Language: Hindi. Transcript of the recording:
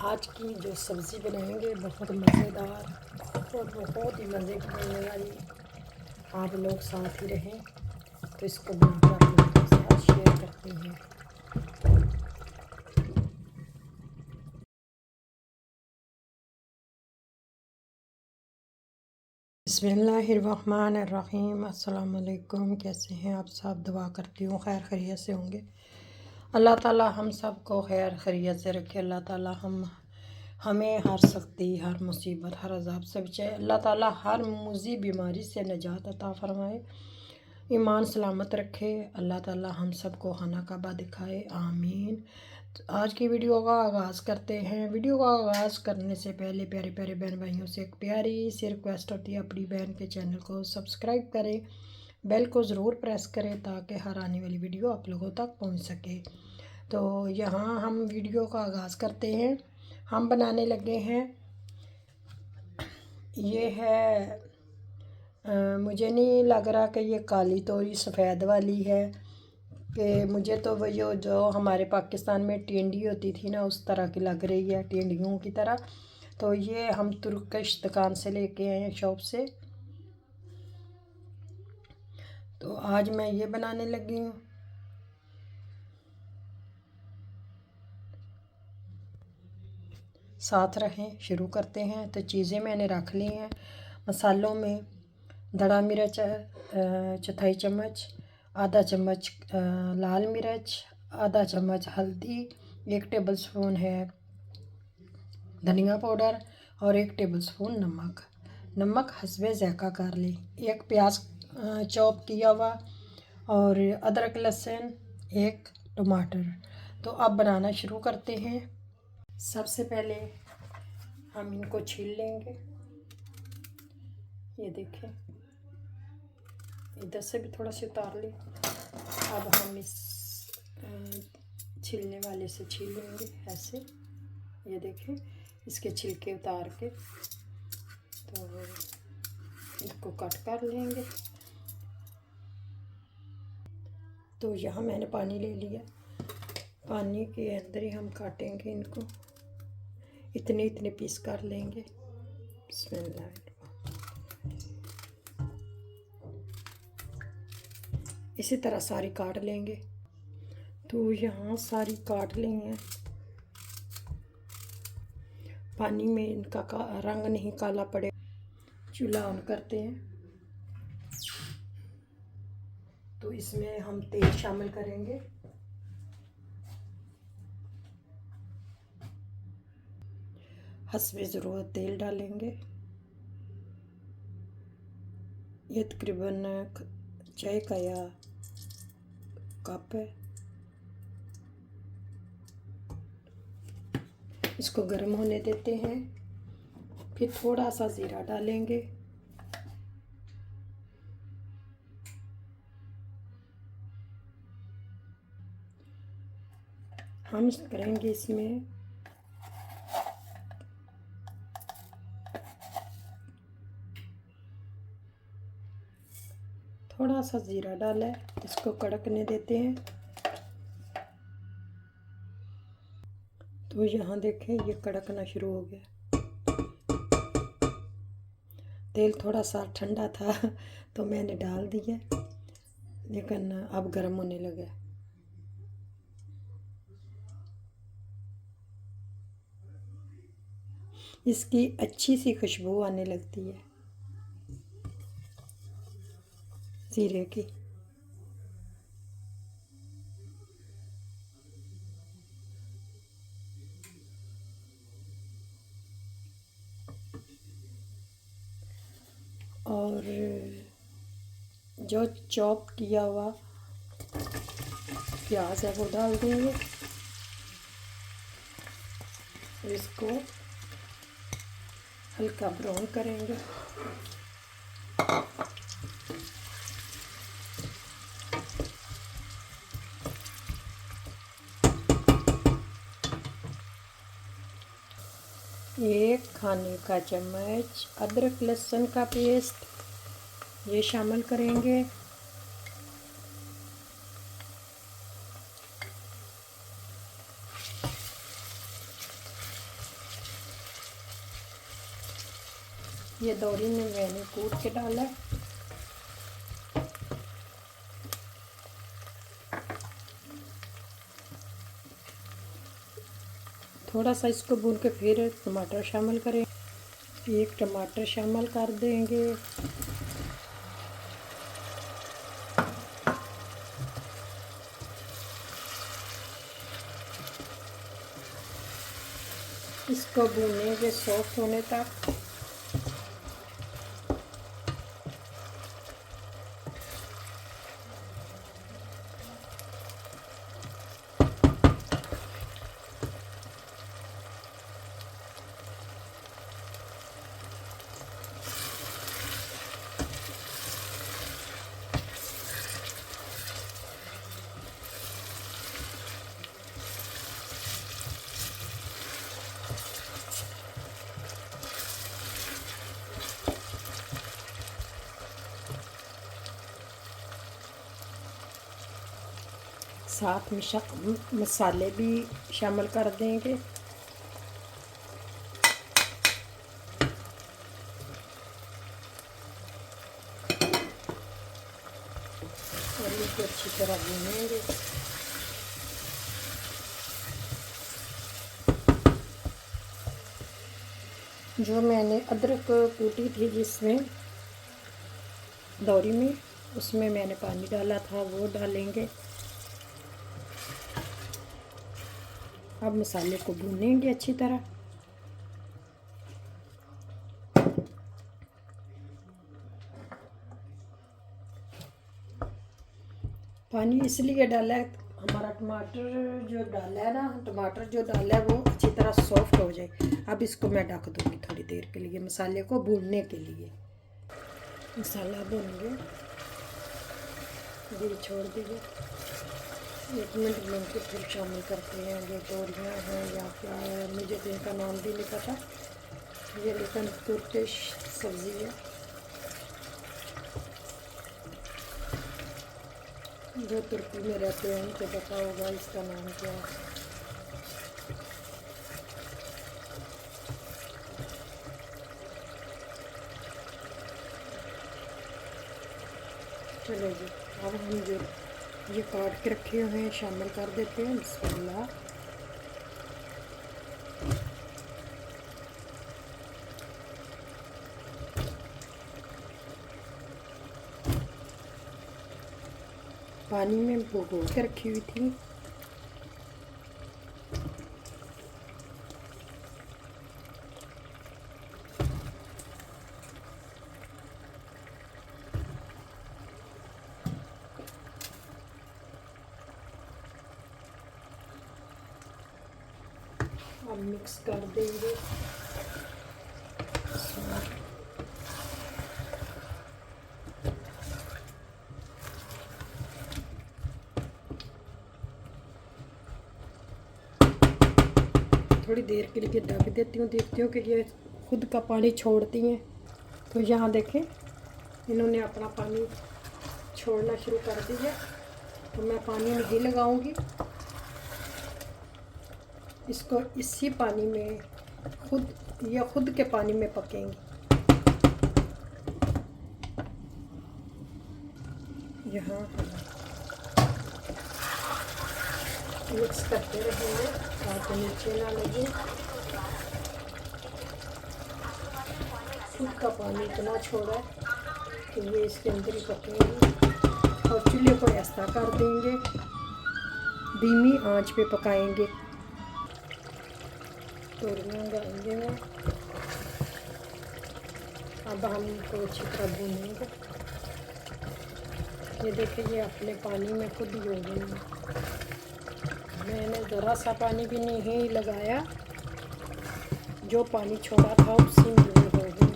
आज की जो सब्ज़ी बनाएंगे बहुत मज़ेदार, बहुत ही मज़े की बनने वाली। आप लोग साथ ही रहें तो इसको बनाकर आप लोगों के साथ शेयर करते हैं। बिस्मिल्लाहिर्रहमानिर्रहीम। अस्सलाम वालेकुम। कैसे हैं आप सब? दुआ करती हूँ खैर खैरियत से होंगे। अल्लाह ताला हम सब को खैर खैरियत से रखे। अल्लाह ताला हमें हर सख्ती, हर मुसीबत, हर अज़ाब से बचाए। अल्लाह ताला हर मुज़ी बीमारी से निजात अता फ़रमाए, ईमान सलामत रखे। अल्लाह ताला हम सब को खाना काबा दिखाए, आमीन। तो आज की वीडियो का आगाज़ करते हैं। वीडियो का आगाज़ करने से पहले प्यारे प्यारे बहन भाइयों से एक प्यारी सी रिक्वेस्ट होती है, अपनी बहन के चैनल को सब्सक्राइब करें, बेल को ज़रूर प्रेस करें ताकि हर आने वाली वीडियो आप लोगों तक पहुंच सके। तो यहाँ हम वीडियो का आगाज़ करते हैं। हम बनाने लगे हैं, ये है मुझे नहीं लग रहा कि ये काली तोरी सफ़ेद वाली है, कि मुझे तो वो जो हमारे पाकिस्तान में टेंडी होती थी ना, उस तरह की लग रही है, टेंडियों की तरह। तो ये हम तुर्किश दुकान से लेके आए हैं, शॉप से। तो आज मैं ये बनाने लगी हूँ। साथ रहें, शुरू करते हैं। तो चीज़ें मैंने रख ली हैं। मसालों में धड़ा मिर्च चौथाई चम्मच, आधा चम्मच लाल मिर्च, आधा चम्मच हल्दी, 1 टेबल स्पून है धनिया पाउडर और 1 टेबल स्पून नमक हस्बे ज़ायक़ा कर लें। 1 प्याज चॉप किया हुआ और अदरक लहसुन 1 टमाटर। तो अब बनाना शुरू करते हैं। सबसे पहले हम इनको छील लेंगे। ये देखें, इधर से भी थोड़ा सा उतार लें। अब हम इस छीलने वाले से छील लेंगे ऐसे। ये देखें, इसके छिलके उतार के तो इसको कट कर लेंगे। तो यहाँ मैंने पानी ले लिया, पानी के अंदर ही हम काटेंगे इनको, इतने इतने पीस कर लेंगे। बिस्मिल्लाह। इसी तरह सारी काट लेंगे। तो यहाँ सारी काट ली हैं। पानी में इनका रंग नहीं काला पड़े। चूल्हा ऑन करते हैं। तो इसमें हम तेल शामिल करेंगे। हस्बे ज़रूरत तेल डालेंगे। ये तकरीबन चाय का या कप है। इसको गर्म होने देते हैं। फिर थोड़ा सा ज़ीरा डालेंगे। हम करेंगे इसमें थोड़ा सा ज़ीरा डाला है, इसको कड़कने देते हैं। तो यहाँ देखें, ये कड़कना शुरू हो गया। तेल थोड़ा सा ठंडा था तो मैंने डाल दिया, लेकिन अब गर्म होने लगा। इसकी अच्छी सी खुशबू आने लगती है ज़ीरे की। और जो चॉप किया हुआ प्याज है वो डाल देंगे। इसको हल्का ब्राउन करेंगे। एक खाने का चम्मच अदरक लहसुन का पेस्ट ये शामिल करेंगे। ये दौरी में मैंने कूट के डाला है। थोड़ा सा इसको भून के फिर टमाटर शामिल करें। एक टमाटर शामिल कर देंगे। इसको भूनेंगे सॉफ्ट होने तक। साथ में मसाले भी शामिल कर देंगे। और इसको अच्छी तरह भूनेंगे। जो मैंने अदरक कूटी थी जिसमें दौरी में, उसमें मैंने पानी डाला था, वो डालेंगे। अब मसाले को भूनेंगे अच्छी तरह। पानी इसलिए डाला है, हमारा टमाटर जो डाला है ना, टमाटर जो डाला है वो अच्छी तरह सॉफ्ट हो जाए। अब इसको मैं ढक दूँगी थोड़ी देर के लिए, मसाले को भूनने के लिए। मसाला भून गया, ये छोड़ दीजिए। 1 मिनट भून के फिर शामिल करते हैं। ये तोरियाँ हैं या क्या है, मुझे तो इनका नाम भी नहीं पता। ये लेकिन तुर्किश सब्ज़ी है। जो तुर्की में रहते हैं उनको पता होगा इसका नाम क्या है। चलो जी, अब हम जो ये काट के रखे हुए हैं शामिल कर देते हैं। बिस्मिल्लाह। पानी में भिगो के रखी हुई थी। अब मिक्स कर देंगे। थोड़ी देर के लिए ढक देती हूँ, देखती हूँ कि ये खुद का पानी छोड़ती हैं। तो यहाँ देखें, इन्होंने अपना पानी छोड़ना शुरू कर दिया। तो मैं पानी नहीं लगाऊंगी, इसको इसी पानी में खुद के पानी में पकेंगी। यहाँ मिक्स करते रहेंगे ताकि नीचे ना लगे। खुद का पानी इतना छोड़ा है कि ये इसके अंदर ही पकेंगे। और चूल्हे को ऐसा कर देंगे, धीमी आंच पे पकाएंगे। तोरियाँ डालेंगे मैं। अब हम इनको अच्छी तरह भूनेंगे। ये देखिए, ये अपने पानी में खुद ही हो गई। मैंने ज़रा सा पानी भी नहीं लगाया, जो पानी छोड़ा था उसी में हो गई।